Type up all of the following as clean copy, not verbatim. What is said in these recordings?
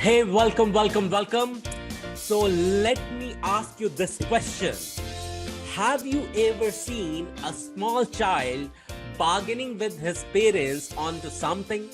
Hey, welcome. So let me ask you this question. Have you ever seen a small child bargaining with his parents onto something?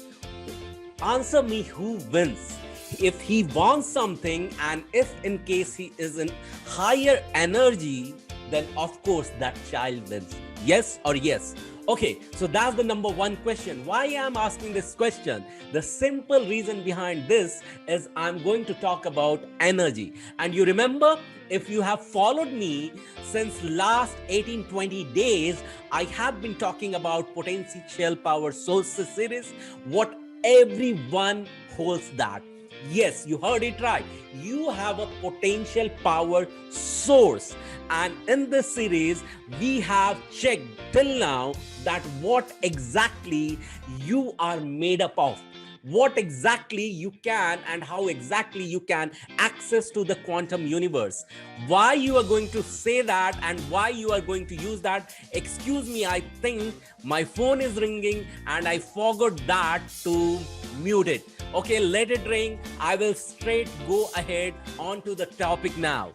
Answer me who wins. If he wants something and if in case he is in higher energy, then of course that child wins. Yes or yes? Okay, so that's the number one question. Why I'm asking this question? The simple reason behind this is I'm going to talk about energy. And you remember, if you have followed me since last 18-20 days, I have been talking about potential power sources series, what everyone holds that. Yes, you heard it right. You have a potential power source. And in this series, we have checked till now that what exactly you are made up of. What exactly you can and how exactly you can access to the quantum universe. Why you are going to say that and why you are going to use that. Excuse me, I think my phone is ringing and I forgot that to mute it. Okay, let it ring. I will straight go ahead onto the topic now.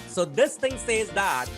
So this thing says that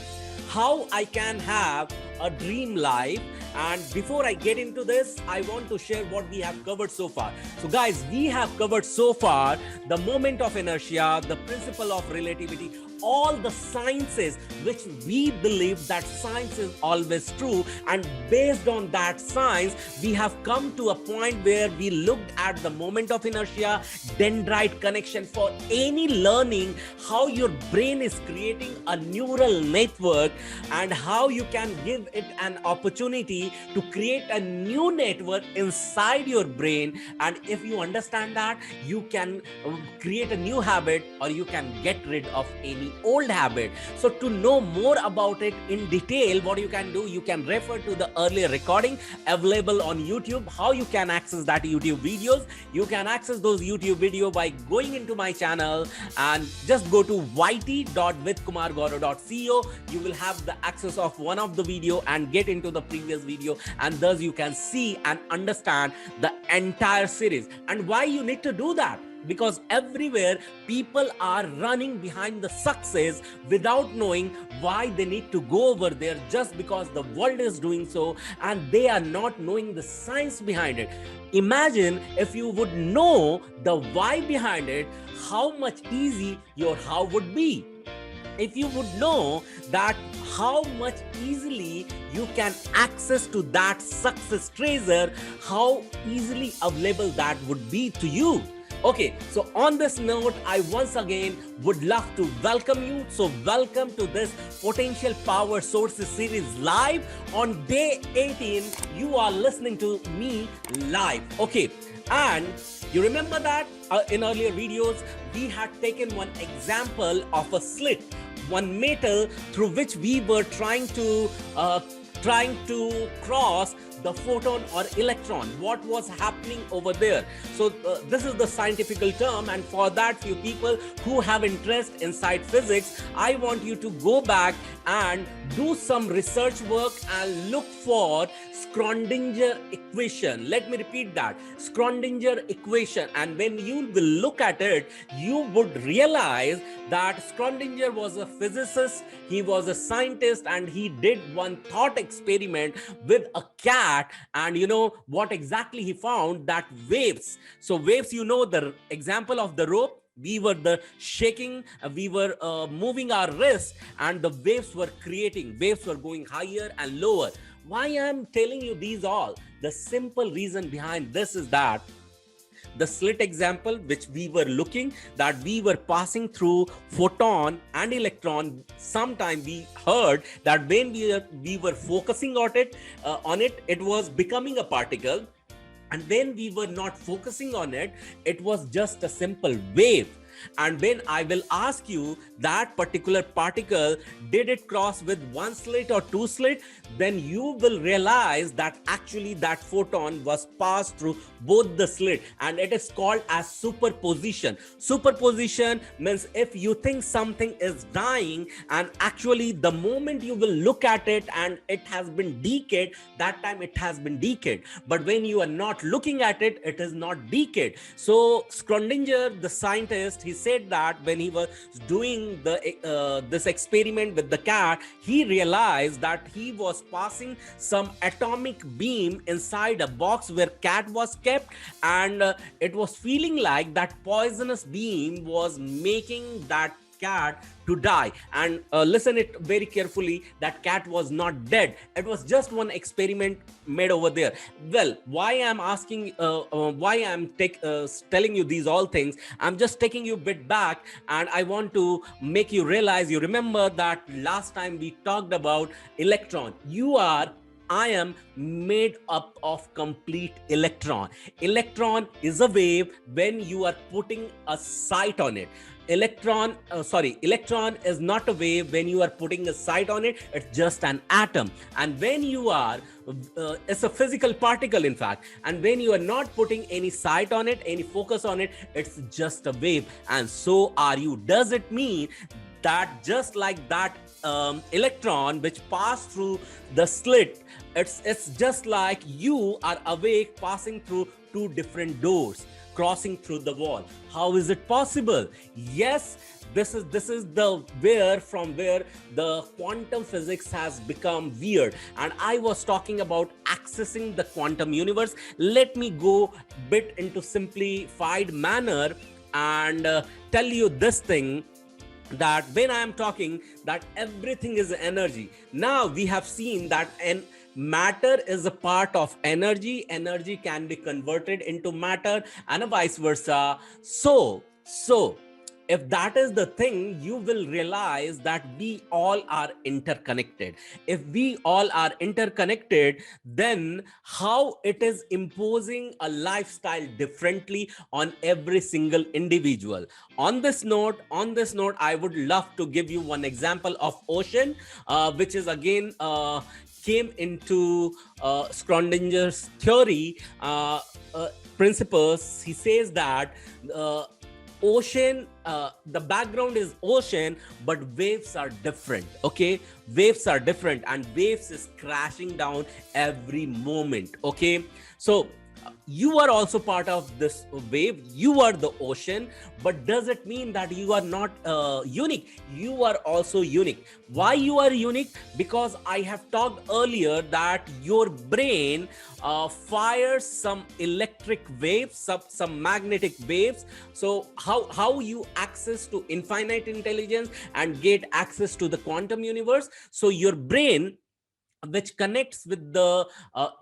how I can have a dream life. And before I get into this, I want to share what we have covered so far. So guys, we have covered so far the moment of inertia, the principle of relativity, all the sciences which we believe that science is always true, and based on that science we have come to a point where we looked at the moment of inertia, dendrite connection for any learning, how your brain is creating a neural network and how you can give it an opportunity to create a new network inside your brain. And if you understand that, you can create a new habit or you can get rid of any old habit. So to know more about it in detail, what you can do, you can refer to the earlier recording available on YouTube. How you can access that YouTube videos? You can access those YouTube video by going into my channel and just go to yt.withkumargaurav.co. You will have the access of one of the video and get into the previous video, and thus you can see and understand the entire series. And why you need to do that? Because everywhere people are running behind the success without knowing why they need to go over there, just because the world is doing so and they are not knowing the science behind it. Imagine if you would know the why behind it, how much easy your how would be. If you would know that how much easily you can access to that success treasure, how easily available that would be to you. Okay, so on this note, I once again would love to welcome you. So welcome to this Potential Power Sources series live on day 18. You are listening to me live. Okay, and you remember that in earlier videos, we had taken one example of a slit, one metal through which we were trying to cross the photon or electron. What was happening over there? So this is the scientific term, and for that, few people who have interest inside physics, I want you to go back and do some research work and look for Schrödinger equation. Let me repeat that, Schrödinger equation. And when you will look at it, you would realize that Schrödinger was a physicist, he was a scientist, and he did one thought experiment with a cat. And you know what exactly he found? That waves. So waves, you know the example of the rope. We were shaking, we were moving our wrists, and the waves were creating, waves were going higher and lower. Why I'm telling you these all? The simple reason behind this is that the slit example which we were looking, that we were passing through photon and electron. Sometime we heard that when we were focusing on it, it was becoming a particle. And when we were not focusing on it, it was just a simple wave. And when I will ask you that particular particle, did it cross with one slit or two slit, then you will realize that actually that photon was passed through both the slit, and it is called as superposition. Superposition means if you think something is dying, and actually the moment you will look at it and it has been decayed, that time it has been decayed. But when you are not looking at it, it is not decayed. So Schrödinger, the scientist, he said that when he was doing this experiment with the cat, he realized that he was passing some atomic beam inside a box where cat was kept, and it was feeling like that poisonous beam was making that cat to die. And listen it very carefully, that cat was not dead. It was just one experiment made over there. Well, why I'm asking, why I'm telling you these all things, I'm just taking you a bit back, and I want to make you realize, you remember that last time we talked about electron. I am made up of complete electron. Electron is a wave when you are putting a sight on it. Electron is not a wave when you are putting a sight on it. It's just an atom. And when you are it's a physical particle, in fact, and when you are not putting any sight on it, any focus on it, it's just a wave. And so are you. Does it mean that just like that electron which passed through the slit, it's just like you are awake passing through two different doors, crossing through the wall? How is it possible? Yes, this is from where the quantum physics has become weird. And I was talking about accessing the quantum universe. Let me go a bit into simplified manner and tell you this thing, that when I am talking that everything is energy. Now we have seen that matter is a part of energy. Energy can be converted into matter and vice versa. So if that is the thing, you will realize that we all are interconnected. If we all are interconnected, then how it is imposing a lifestyle differently on every single individual. On this note, I would love to give you one example of ocean, which is again came into Schrödinger's theory principles. He says that ocean, the background is ocean, but waves are different. Okay, waves are different, and waves is crashing down every moment. Okay, so you are also part of this wave. You are the ocean, but does it mean that you are not unique? You are also unique. Why you are unique? Because I have talked earlier that your brain fires some electric waves, some magnetic waves. So how you access to infinite intelligence and get access to the quantum universe? So your brain, which connects with the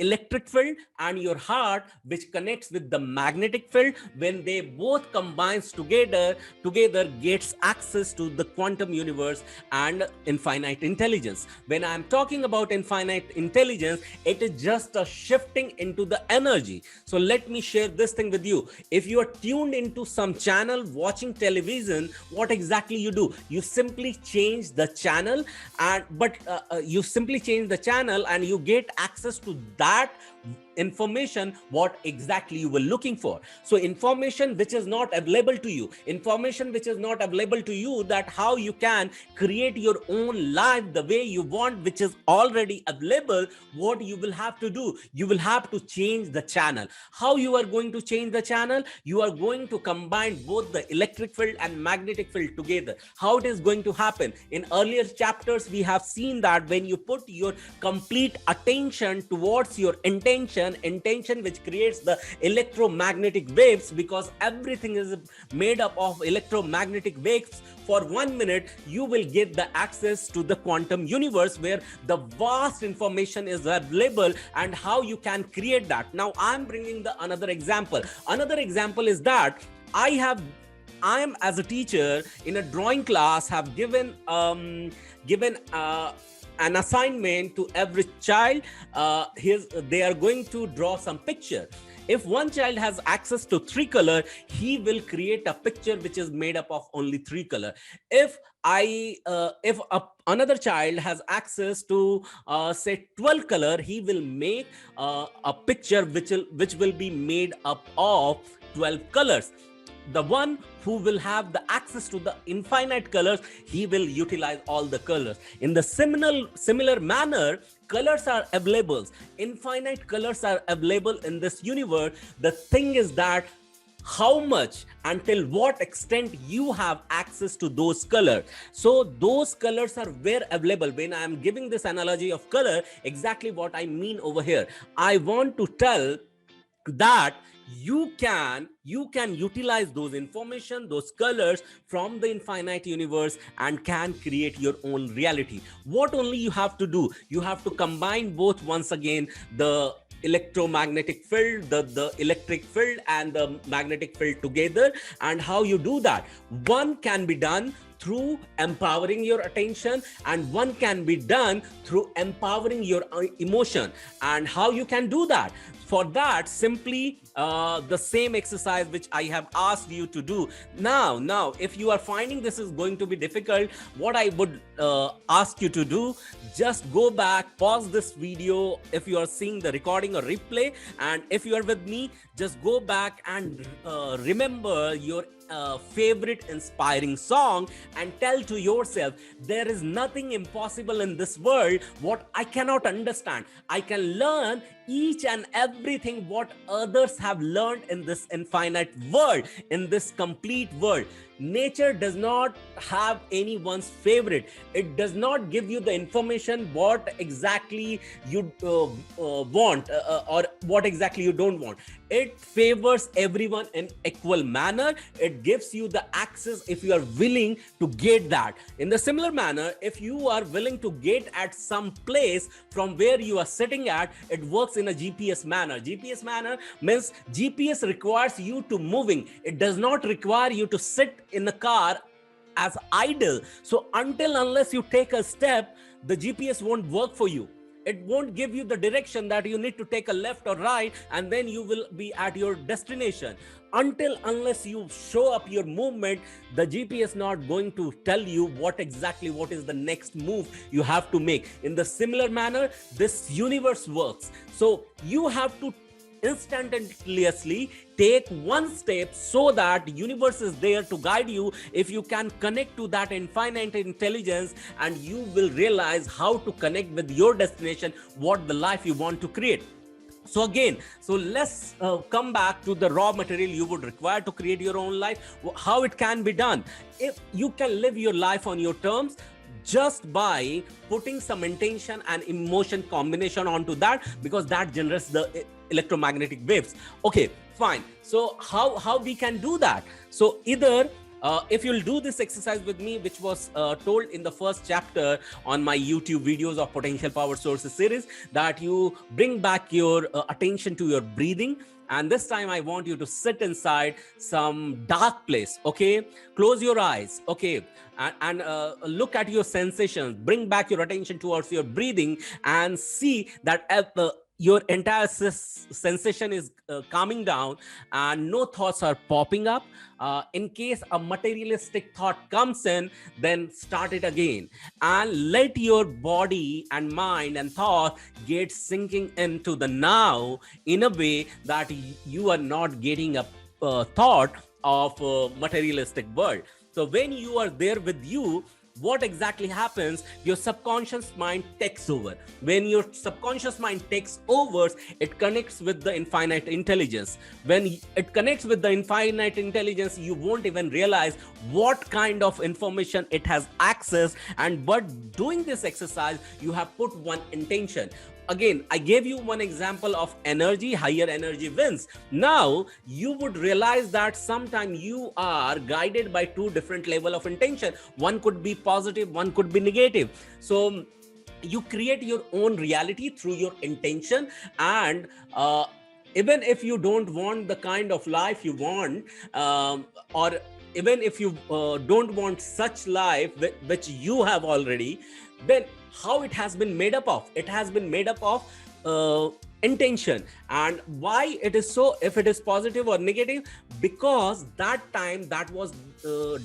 electric field, and your heart, which connects with the magnetic field, when they both combines together gets access to the quantum universe and infinite intelligence. When I'm talking about infinite intelligence, it is just a shifting into the energy. So let me share this thing with you. If you are tuned into some channel watching television, what exactly you do? You simply change the channel, and and you get access to that information what exactly you were looking for. So information which is not available to you, that how you can create your own life the way you want, which is already available. What you will have to do, you will have to change the channel. How you are going to change the channel? You are going to combine both the electric field and magnetic field together. How it is going to happen? In earlier chapters we have seen that when you put your complete attention towards your intention, which creates the electromagnetic waves, because everything is made up of electromagnetic waves. For 1 minute, you will get the access to the quantum universe where the vast information is available, and how you can create that. Now, I'm bringing another example. Another example is that I am as a teacher in a drawing class have given an assignment to every child. They are going to draw some picture. If one child has access to 3 color, he will create a picture which is made up of only 3 color. If another child has access to say 12 color, he will make a picture which will be made up of 12 colors. The one who will have the access to the infinite colors, he will utilize all the colors. In the similar manner, colors are available, infinite colors are available in this universe. The thing is that how much, until what extent you have access to those colors. So those colors are where available. When I am giving this analogy of color, exactly what I mean over here, I want to tell that you can utilize those information, those colors from the infinite universe, and can create your own reality. What only you have to do, you have to combine both, once again, the electromagnetic field, the electric field and the magnetic field together. And how you do that? One can be done through empowering your attention, and one can be done through empowering your emotion. And how you can do that? For that, simply the same exercise which I have asked you to do. Now, if you are finding this is going to be difficult, what I would ask you to do, just go back, pause this video if you are seeing the recording or replay, and if you are with me, just go back and remember your favorite inspiring song, and tell to yourself, there is nothing impossible in this world what I cannot understand. I can learn each and everything what others have learned in this infinite world, in this complete world. Nature does not have anyone's favorite. It does not give you the information what exactly you want or what exactly you don't want. It favors everyone in equal manner. It gives you the access if you are willing to get that. In the similar manner, if you are willing to get at some place from where you are sitting at, it works in a GPS manner. GPS manner means GPS requires you to moving. It does not require you to sit in the car as idle. So unless you take a step, the GPS won't work for you. It won't give you the direction that you need to take a left or right, and then you will be at your destination. Unless you show up your movement, the GPS not going to tell you what is the next move you have to make. In the similar manner, this universe works. So you have to instantaneously take one step so that universe is there to guide you. If you can connect to that infinite intelligence, and you will realize how to connect with your destination, what the life you want to create. So let's come back to the raw material you would require to create your own life. How it can be done? If you can live your life on your terms, just by putting some intention and emotion combination onto that, because that generates the electromagnetic waves. Okay, fine. So how we can do that? So either if you'll do this exercise with me, which was told in the first chapter on my YouTube videos of Potential Power Sources series, that you bring back your attention to your breathing. And this time I want you to sit inside some dark place, okay? Close your eyes, okay? And look at your sensations. Bring back your attention towards your breathing and see that your entire sensation is calming down and no thoughts are popping up. In case a materialistic thought comes in, then start it again and let your body and mind and thought get sinking into the now in a way that you are not getting a thought of a materialistic world. So when you are there with you, what exactly happens? Your subconscious mind takes over. When your subconscious mind takes over, it connects with the infinite intelligence. When it connects with the infinite intelligence, you won't even realize what kind of information it has access. But doing this exercise, you have put one intention. Again, I gave you one example of energy, higher energy wins. Now, you would realize that sometimes you are guided by two different levels of intention. One could be positive, one could be negative. So, you create your own reality through your intention. And even if you don't want the kind of life you want, or even if you don't want such life which you have already, then how it has been made up of? It has been made up of intention. And why it is so, if it is positive or negative? Because that time that was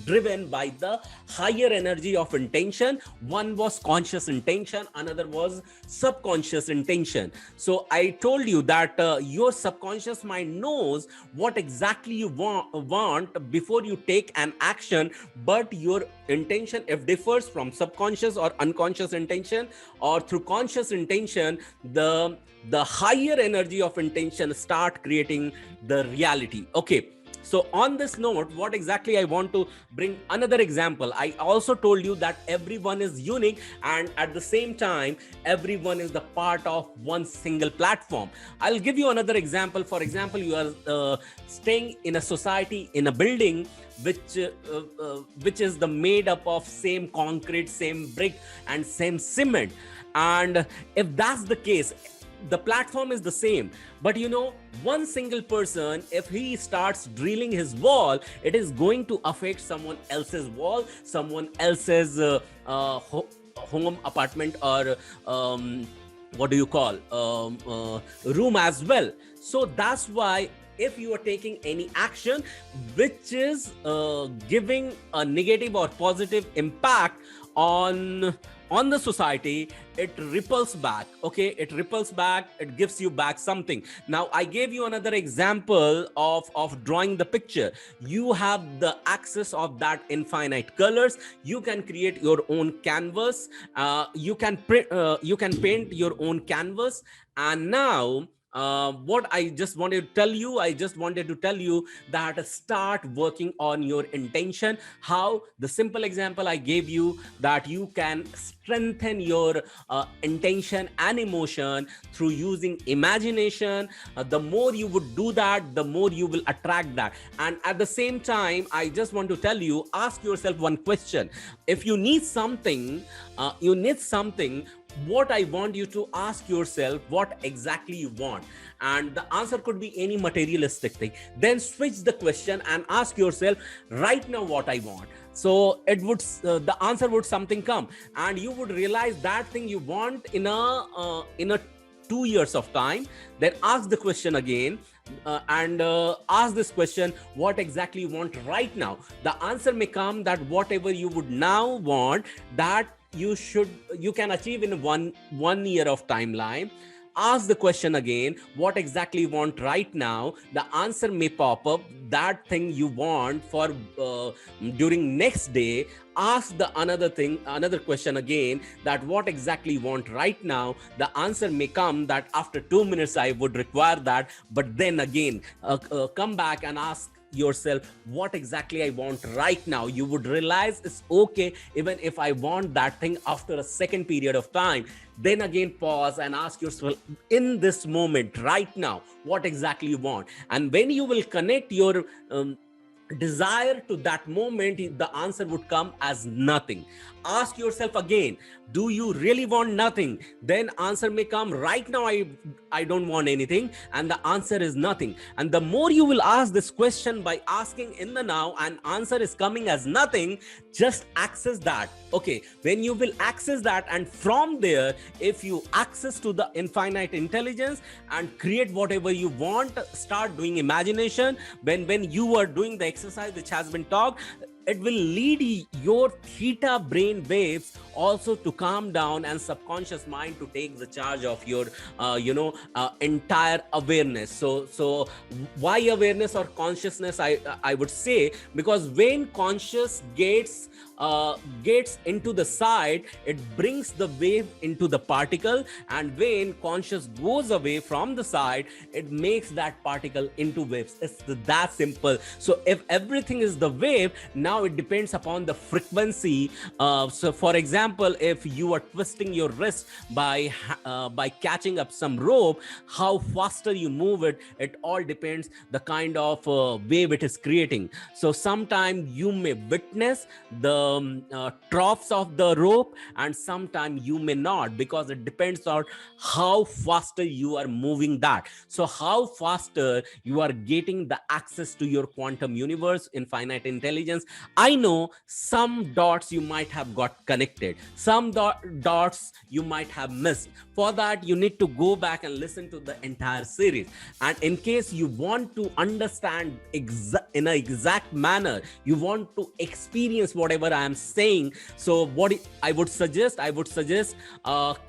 driven by the higher energy of intention. One was conscious intention, another was subconscious intention. So I told you that your subconscious mind knows what exactly you want before you take an action, but your intention, if differs from subconscious or unconscious intention or through conscious intention, the higher energy of intention start creating the reality. Okay, so on this note, what exactly I want to bring another example. I also told you that everyone is unique, and at the same time everyone is the part of one single platform. I'll give you another example. For example, you are staying in a society, in a building which is the made up of same concrete, same brick and same cement. And if that's the case, the platform is the same, but you know, one single person, if he starts drilling his wall, it is going to affect someone else's wall, someone else's home, apartment, or what do you call, room as well. So that's why if you are taking any action which is giving a negative or positive impact on the society, it ripples back. Okay, it ripples back, it gives you back something. Now I gave you another example of drawing the picture. You have the access of that infinite colors. You can create your own canvas, you can paint your own canvas. And now what I just wanted to tell you that start working on your intention. How? The simple example I gave you, that you can strengthen your intention and emotion through using imagination. The more you would do that, the more you will attract that. And at the same time, I just want to tell you, ask yourself one question. If you need something, what I want you to ask yourself, what exactly you want. And the answer could be any materialistic thing. Then switch the question and ask yourself, right now what I want. So it would the answer would something come, and you would realize that thing you want in a 2 years of time. Then ask the question again, and ask this question, what exactly you want right now. The answer may come that whatever you would now want, that you can achieve in one year of timeline. Ask the question again, what exactly you want right now. The answer may pop up, that thing you want for during next day. Ask the another question again, that what exactly you want right now. The answer may come that after 2 minutes I would require that. But then again, come back and ask yourself, what exactly I want right now. You would realize it's okay even if I want that thing after a second period of time. Then again pause and ask yourself, in this moment right now, what exactly you want. And when you will connect your desire to that moment, the answer would come as nothing. Ask yourself again, do you really want nothing? Then answer may come, right now I don't want anything, and the answer is nothing. And the more you will ask this question by asking in the now and answer is coming as nothing, just access that. Okay, when you will access that, and from there, if you access to the infinite intelligence and create whatever you want, start doing imagination. When you are doing the exercise which has been talked, it will lead your theta brain waves also to calm down, and subconscious mind to take the charge of your entire awareness. So why awareness or consciousness? I would say, because when conscious gets into the side, it brings the wave into the particle, and when conscious goes away from the side, it makes that particle into waves. It's that simple. So if everything is the wave, now it depends upon the frequency. So for example, if you are twisting your wrist by catching up some rope, how faster you move it, it all depends the kind of wave it is creating. So sometimes you may witness the troughs of the rope, and sometimes you may not, because it depends on how faster you are moving that. So how faster you are getting the access to your quantum universe, infinite intelligence, I know some dots you might have got connected, some dots you might have missed. For that, you need to go back and listen to the entire series. And in case you want to understand in an exact manner, you want to experience whatever I am saying, so what I would suggest,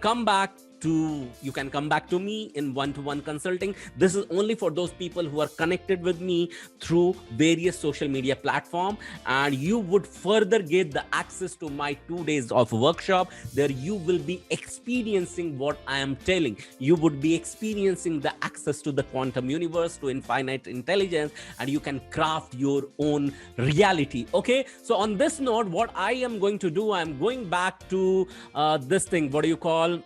come back to, you can come back to me in one-to-one consulting. This is only for those people who are connected with me through various social media platform, and you would further get the access to my 2 days of workshop. There you will be experiencing what I am telling. You would be experiencing the access to the quantum universe, to infinite intelligence, and you can craft your own reality. Okay, so on this note, what I am going to do, I'm going back to this thing, what do you call,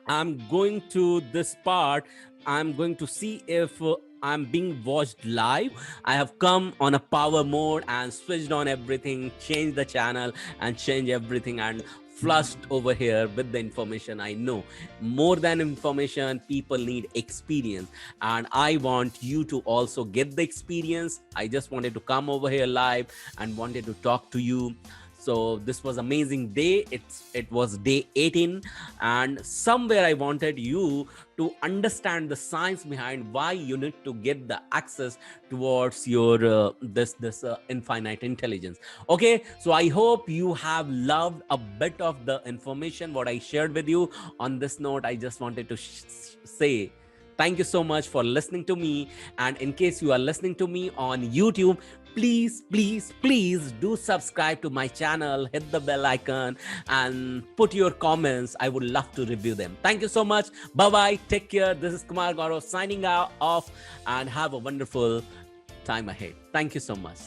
I'm going to this part. I'm going to see if I'm being watched live. I have come on a power mode and switched on everything, changed the channel and changed everything, and flushed over here with the information. I know more than information, people need experience, and I want you to also get the experience. I just wanted to come over here live and wanted to talk to you. So this was amazing day. It was day 18, and somewhere I wanted you to understand the science behind why you need to get the access towards your this infinite intelligence. Okay, so I hope you have loved a bit of the information what I shared with you. On this note, I just wanted to say thank you so much for listening to me. And in case you are listening to me on YouTube, please do subscribe to my channel, hit the bell icon, and put your comments. I would love to review them. Thank you so much. Bye bye, take care. This is Kumar Gaurav signing off, and have a wonderful time ahead. Thank you so much.